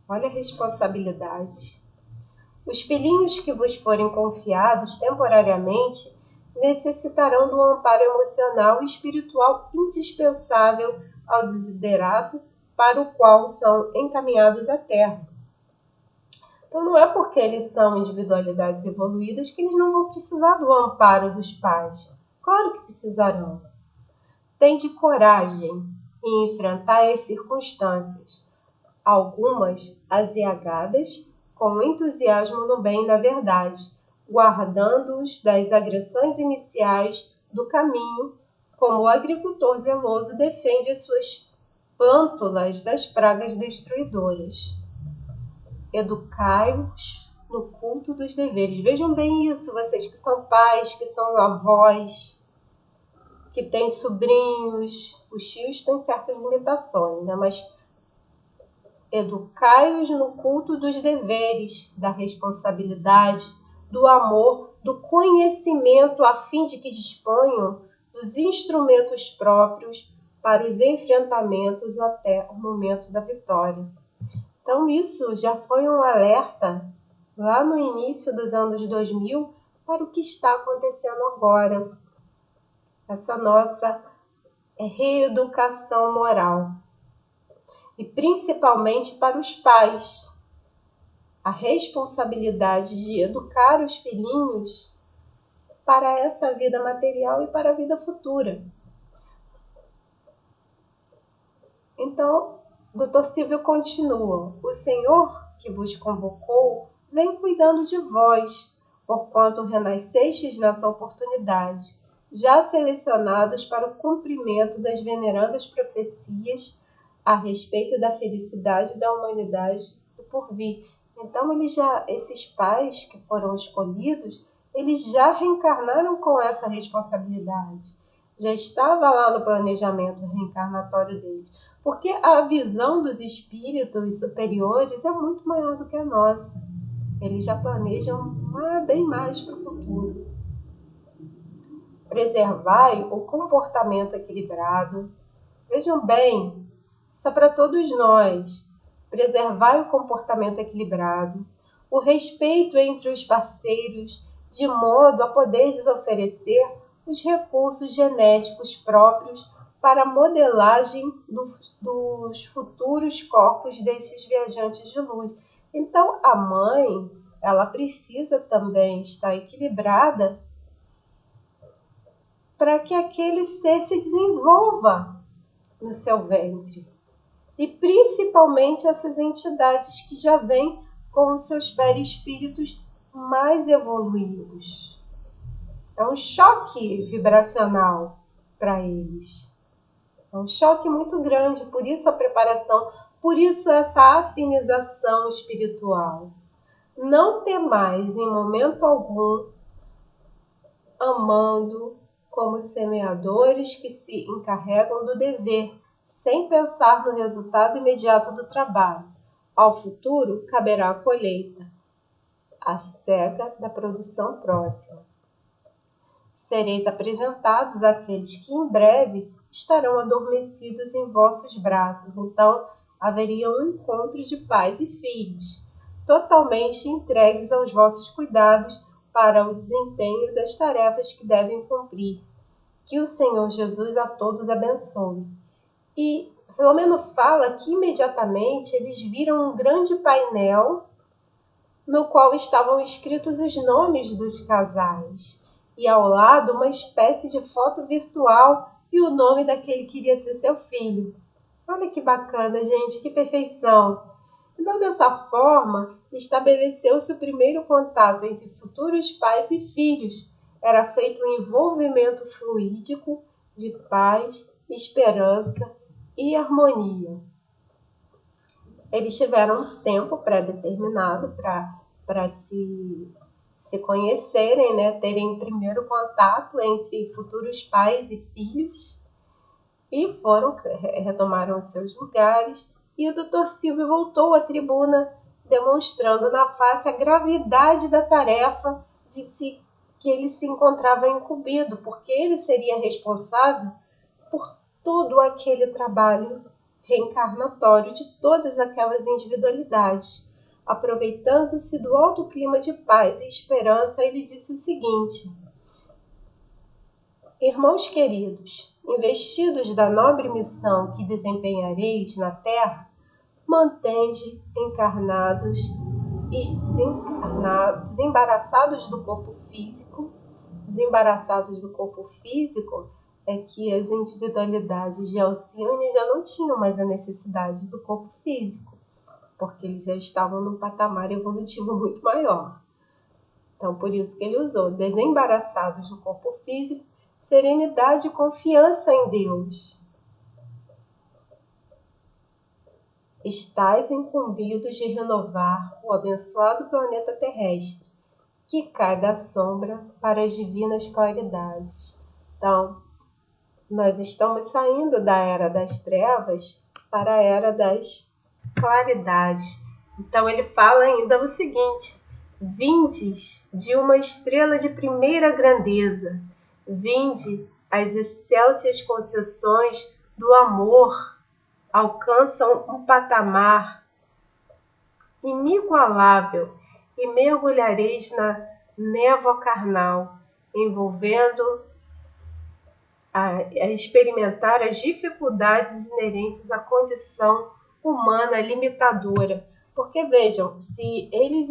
Olha a responsabilidade. Os filhinhos que vos forem confiados temporariamente necessitarão do amparo emocional e espiritual indispensável ao desiderato para o qual são encaminhados à Terra. Então, não é porque eles são individualidades evoluídas que eles não vão precisar do amparo dos pais. Claro que precisarão. Tende coragem em enfrentar as circunstâncias, algumas aziagadas, com entusiasmo no bem da verdade, guardando-os das agressões iniciais do caminho, como o agricultor zeloso defende as suas plântulas das pragas destruidoras. Educai-os no culto dos deveres. Vejam bem isso, vocês que são pais, que são avós, que têm sobrinhos. Os tios têm certas limitações, né? Mas educai-os no culto dos deveres, da responsabilidade, do amor, do conhecimento, a fim de que disponham dos instrumentos próprios para os enfrentamentos até o momento da vitória. Então, isso já foi um alerta lá no início dos anos 2000 para o que está acontecendo agora. Essa nossa reeducação moral. E principalmente para os pais. A responsabilidade de educar os filhinhos para essa vida material e para a vida futura. Então, Dr. Silvio continua: o Senhor que vos convocou vem cuidando de vós, porquanto renascestes nessa oportunidade, já selecionados para o cumprimento das venerandas profecias a respeito da felicidade da humanidade do porvir. Então, esses pais que foram escolhidos, eles já reencarnaram com essa responsabilidade. Já estava lá no planejamento reencarnatório deles. Porque a visão dos espíritos superiores é muito maior do que a nossa. Eles já planejam bem mais para o futuro. Preservai o comportamento equilibrado. Vejam bem, isso é para todos nós. Preservai o comportamento equilibrado, o respeito entre os parceiros, de modo a poderes oferecer os recursos genéticos próprios para a modelagem dos futuros corpos destes viajantes de luz. Então, a mãe, ela precisa também estar equilibrada para que aquele ser se desenvolva no seu ventre. E principalmente essas entidades que já vêm com os seus perispíritos mais evoluídos. É um choque vibracional para eles. É um choque muito grande, por isso a preparação, por isso essa afinização espiritual. Não temais em momento algum, amando como semeadores que se encarregam do dever, sem pensar no resultado imediato do trabalho. Ao futuro caberá a colheita, a cega da produção próxima. Sereis apresentados àqueles que em breve estarão adormecidos em vossos braços. Então, haveria um encontro de pais e filhos, totalmente entregues aos vossos cuidados para o desempenho das tarefas que devem cumprir. Que o Senhor Jesus a todos abençoe. E Filomeno fala que imediatamente eles viram um grande painel no qual estavam escritos os nomes dos casais. E ao lado uma espécie de foto virtual e o nome daquele que iria ser seu filho. Olha que bacana, gente, que perfeição! Então, dessa forma, estabeleceu-se o primeiro contato entre futuros pais e filhos. Era feito um envolvimento fluídico de paz, esperança e harmonia. Eles tiveram um tempo pré-determinado para se conhecerem, né? Terem o primeiro contato entre futuros pais e filhos, e retomaram os seus lugares, e o Dr. Silvio voltou à tribuna, demonstrando na face a gravidade da tarefa que ele se encontrava incumbido, porque ele seria responsável por todo aquele trabalho reencarnatório de todas aquelas individualidades. Aproveitando-se do alto clima de paz e esperança, ele disse o seguinte: irmãos queridos, investidos da nobre missão que desempenhareis na terra, mantende encarnados e desembaraçados do corpo físico. Desembaraçados do corpo físico é que as individualidades de Alcione já não tinham mais a necessidade do corpo físico, porque eles já estavam num patamar evolutivo muito maior. Então, por isso que ele usou desembaraçados do corpo físico, serenidade e confiança em Deus. Estais incumbidos de renovar o abençoado planeta terrestre, que cai da sombra para as divinas claridades. Então, nós estamos saindo da era das trevas para a era das claridades. Então, ele fala ainda o seguinte: vindes de uma estrela de primeira grandeza, vinde as excelsas concessões do amor, alcançam um patamar inigualável e mergulhareis na névoa carnal, envolvendo a experimentar as dificuldades inerentes à condição humana limitadora. Porque vejam, se eles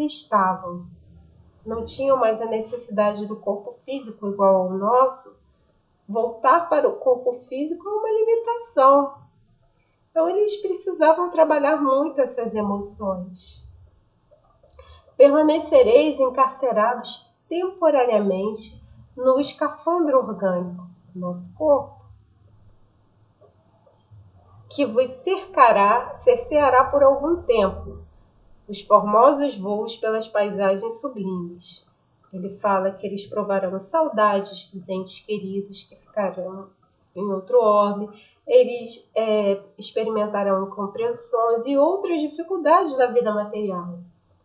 não tinham mais a necessidade do corpo físico igual ao nosso, voltar para o corpo físico é uma limitação. Então, eles precisavam trabalhar muito essas emoções. Permanecereis encarcerados temporariamente no escafandro orgânico, nosso corpo, que vos cerceará por algum tempo os formosos voos pelas paisagens sublimes. Ele fala que eles provarão saudades dos entes queridos que ficarão em outro orbe, eles experimentarão incompreensões e outras dificuldades da vida material,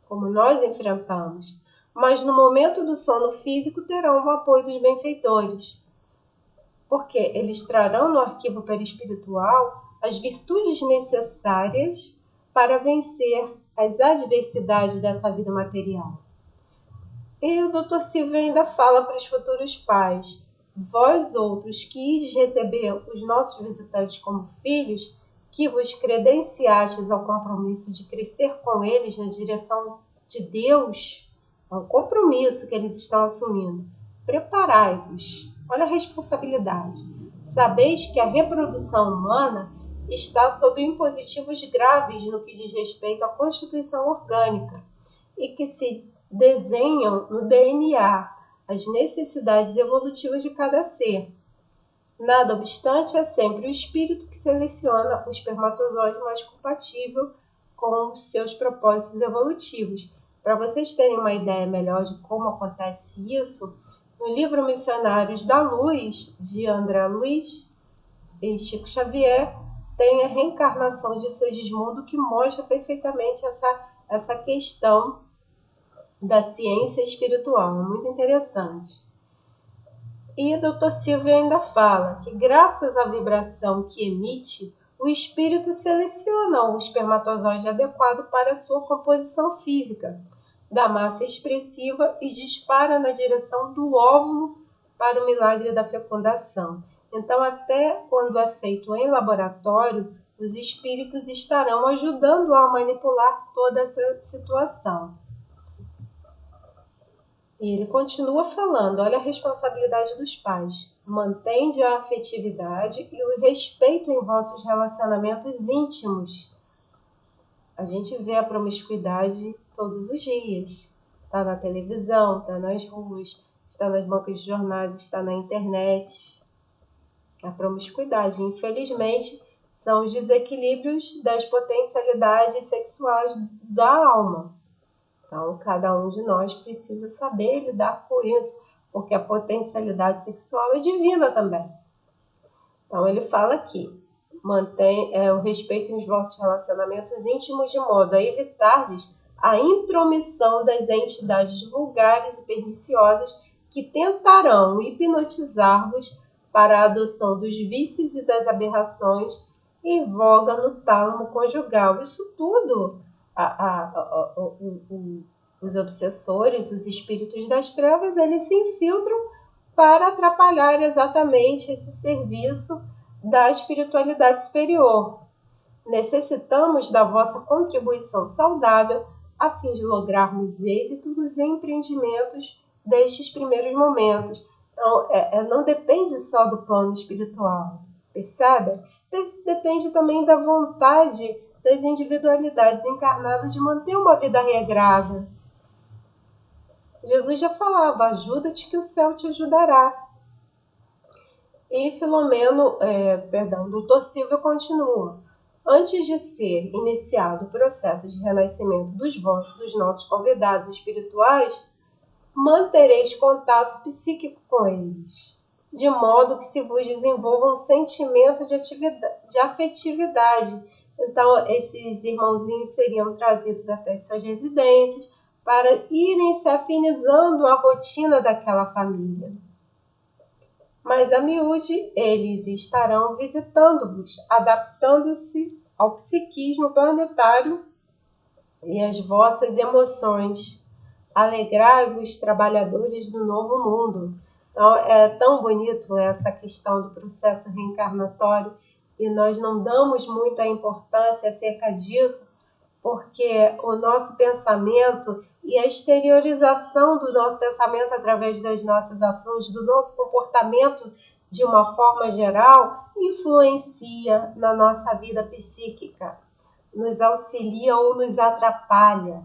como nós enfrentamos, mas no momento do sono físico terão o apoio dos benfeitores, porque eles trarão no arquivo perispiritual as virtudes necessárias para vencer as adversidades dessa vida material. E o Dr. Silvio ainda fala para os futuros pais: vós outros que ides receber os nossos visitantes como filhos, que vos credenciastes ao compromisso de crescer com eles na direção de Deus, ao compromisso que eles estão assumindo, preparai-vos. Olha a responsabilidade. Sabeis que a reprodução humana está sob impositivos graves no que diz respeito à constituição orgânica e que se desenham no DNA as necessidades evolutivas de cada ser. Nada obstante, é sempre o espírito que seleciona o espermatozoide mais compatível com os seus propósitos evolutivos. Para vocês terem uma ideia melhor de como acontece isso, no livro Missionários da Luz, de André Luiz e Chico Xavier, tem a reencarnação de Segismundo, que mostra perfeitamente essa questão da ciência espiritual. Muito interessante. E o Dr. Silvio ainda fala que, graças à vibração que emite, o espírito seleciona o espermatozoide adequado para a sua composição física, da massa expressiva, e dispara na direção do óvulo para o milagre da fecundação. Então, até quando é feito em laboratório, os espíritos estarão ajudando a manipular toda essa situação. E ele continua falando: olha a responsabilidade dos pais. Mantende a afetividade e o respeito em vossos relacionamentos íntimos. A gente vê a promiscuidade todos os dias. Está na televisão, está nas ruas, está nas bancas de jornais, está na internet. A promiscuidade, infelizmente, são os desequilíbrios das potencialidades sexuais da alma. Então, cada um de nós precisa saber lidar com isso, porque a potencialidade sexual é divina também. Então, ele fala aqui: mantém o respeito nos vossos relacionamentos íntimos, de modo a evitardes a intromissão das entidades vulgares e perniciosas que tentarão hipnotizar-vos para a adoção dos vícios e das aberrações em voga no tálamo conjugal. Isso tudo os obsessores, os espíritos das trevas, eles se infiltram para atrapalhar exatamente esse serviço da espiritualidade superior. Necessitamos da vossa contribuição saudável a fim de lograrmos êxito nos empreendimentos destes primeiros momentos. Então, não depende só do plano espiritual, percebe? Depende também da vontade das individualidades encarnadas de manter uma vida regrada. Jesus já falava: ajuda-te que o céu te ajudará. E Dr. Silvio continua: antes de ser iniciado o processo de renascimento dos nossos convidados espirituais, mantereis contato psíquico com eles, de modo que se vos desenvolva um sentimento de afetividade. Então, esses irmãozinhos seriam trazidos até suas residências para irem se afinizando à rotina daquela família. Mas a miúde, eles estarão visitando-vos, adaptando-se ao psiquismo planetário e às vossas emoções. Alegrai-vos, trabalhadores do novo mundo. Então, é tão bonito essa questão do processo reencarnatório, e nós não damos muita importância acerca disso, porque o nosso pensamento e a exteriorização do nosso pensamento através das nossas ações, do nosso comportamento de uma forma geral, influencia na nossa vida psíquica, nos auxilia ou nos atrapalha.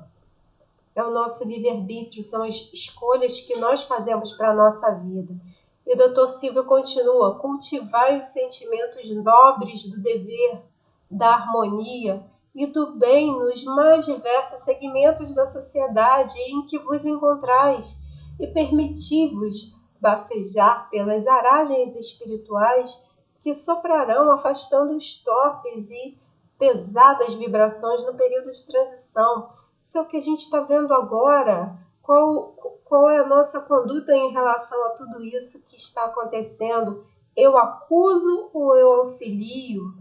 É o nosso livre-arbítrio, são as escolhas que nós fazemos para a nossa vida. E o Dr. Silvio continua: cultivai os sentimentos nobres do dever, da harmonia e do bem nos mais diversos segmentos da sociedade em que vos encontrais. e permiti-vos bafejar pelas aragens espirituais que soprarão afastando os torpes e pesadas vibrações no período de transição. Isso é o que a gente está vendo agora. Qual é a nossa conduta em relação a tudo isso que está acontecendo? Eu acuso ou eu auxilio?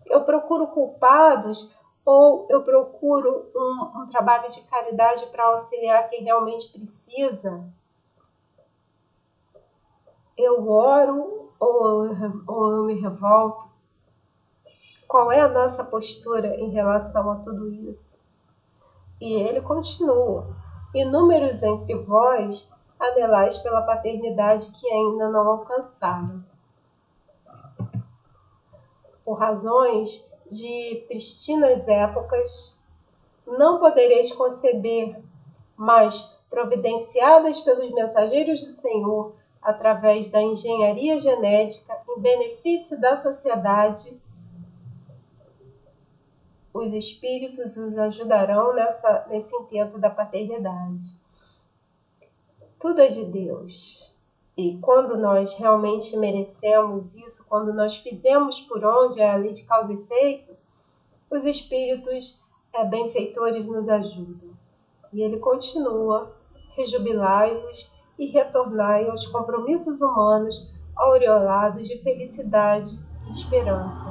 Eu procuro culpados ou eu procuro um trabalho de caridade para auxiliar quem realmente precisa? Eu oro ou eu me revolto? Qual é a nossa postura em relação a tudo isso? E ele continua: inúmeros entre vós anelais pela paternidade que ainda não alcançaram. Por razões de pristinas épocas, não podereis conceber, mas providenciadas pelos mensageiros do Senhor, através da engenharia genética, em benefício da sociedade, os espíritos os ajudarão nesse intento da paternidade. Tudo é de Deus. E quando nós realmente merecemos isso, quando nós fizemos por onde é a lei de causa e efeito, os espíritos benfeitores nos ajudam. E ele continua: rejubilai-vos e retornai aos compromissos humanos aureolados de felicidade e esperança.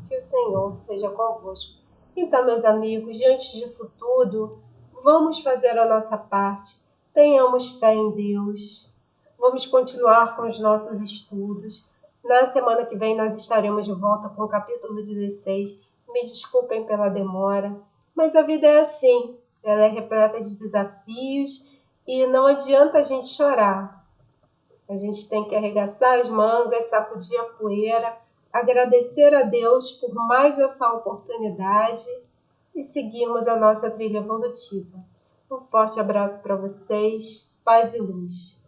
Que o Senhor seja convosco. Então, meus amigos, diante disso tudo, vamos fazer a nossa parte. Tenhamos fé em Deus. Vamos continuar com os nossos estudos. Na semana que vem nós estaremos de volta com o capítulo 16. Me desculpem pela demora, mas a vida é assim. Ela é repleta de desafios e não adianta a gente chorar. A gente tem que arregaçar as mangas, sacudir a poeira, agradecer a Deus por mais essa oportunidade e seguirmos a nossa trilha evolutiva. Um forte abraço para vocês, paz e luz.